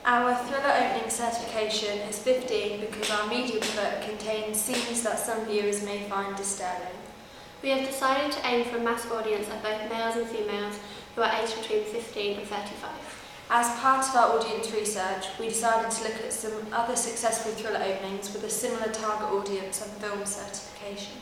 Our thriller opening certification is 15 because our media product contains scenes that some viewers may find disturbing. We have decided to aim for a mass audience of both males and females who are aged between 15 and 35. As part of our audience research, we decided to look at some other successful thriller openings with a similar target audience and film certification.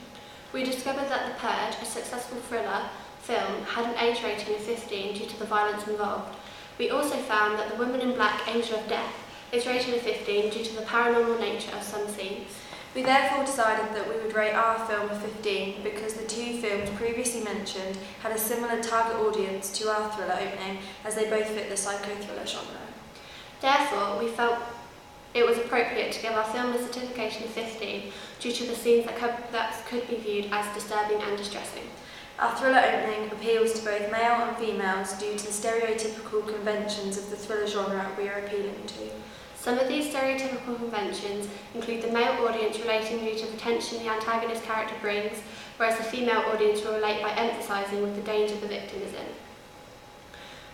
We discovered that The Purge, a successful thriller film, had an age rating of 15 due to the violence involved. We also found that The Woman in Black, Angel of Death, is rated a 15 due to the paranormal nature of some scenes. We therefore decided that we would rate our film a 15 because the two films previously mentioned had a similar target audience to our thriller opening, as they both fit the psycho-thriller genre. Therefore, we felt it was appropriate to give our film a certification of 15 due to the scenes that could be viewed as disturbing and distressing. Our thriller opening appeals to both male and females due to the stereotypical conventions of the thriller genre we are appealing to. Some of these stereotypical conventions include the male audience relating due to the tension the antagonist character brings, whereas the female audience will relate by emphasising with the danger the victim is in.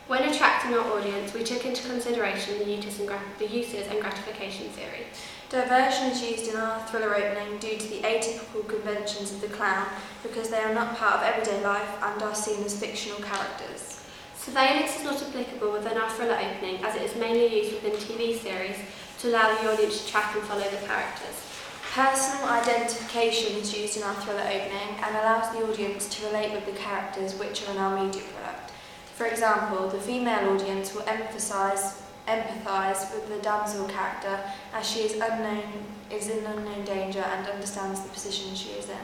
When attracting our audience, we took into consideration the uses and gratification theory. Diversion is used in our thriller opening due to the atypical conventions of the clown because they are not part of everyday life and are seen as fictional characters. Surveillance is not applicable within our thriller opening as it is mainly used within TV series to allow the audience to track and follow the characters. Personal identification is used in our thriller opening and allows the audience to relate with the characters which are in our media product. For example, the female audience will empathise with the damsel character as she is in unknown danger and understands the position she is in.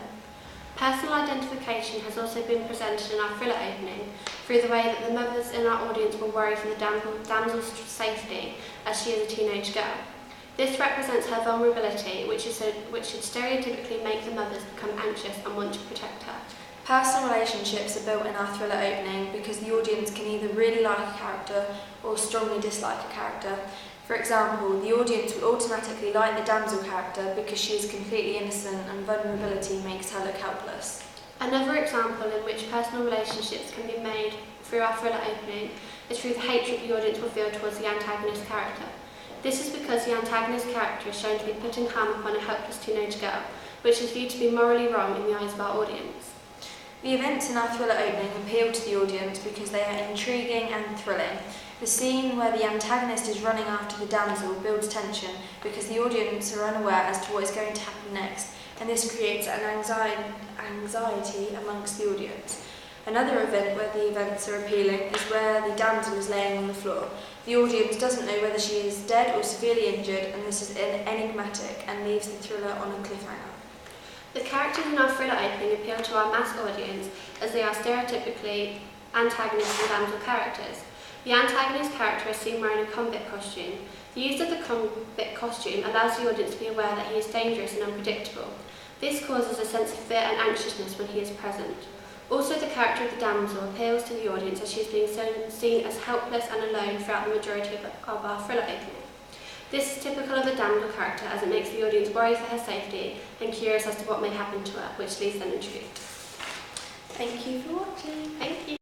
Personal identification has also been presented in our thriller opening through the way that the mothers in our audience will worry for the damsel's safety as she is a teenage girl. This represents her vulnerability, which should stereotypically make the mothers become anxious and want to protect her. Personal relationships are built in our thriller opening because the audience can either really like a character or strongly dislike a character. For example, the audience will automatically like the damsel character because she is completely innocent and vulnerability makes her look helpless. Another example in which personal relationships can be made through our thriller opening is through the hatred the audience will feel towards the antagonist character. This is because the antagonist character is shown to be putting harm upon a helpless teenage girl, which is viewed to be morally wrong in the eyes of our audience. The events in our thriller opening appeal to the audience because they are intriguing and thrilling. The scene where the antagonist is running after the damsel builds tension because the audience are unaware as to what is going to happen next, and this creates an anxiety amongst the audience. Another event where the events are appealing is where the damsel is laying on the floor. The audience doesn't know whether she is dead or severely injured, and this is enigmatic and leaves the thriller on a cliffhanger. The characters in our thriller opening appeal to our mass audience as they are stereotypically antagonist and damsel characters. The antagonist character is seen wearing a convict costume. The use of the convict costume allows the audience to be aware that he is dangerous and unpredictable. This causes a sense of fear and anxiousness when he is present. Also, the character of the damsel appeals to the audience as she is being seen as helpless and alone throughout the majority of our thriller opening. This is typical of a damsel character as it makes the audience worry for her safety and curious as to what may happen to her, which leaves them intrigued. Thank you for watching. Thank you.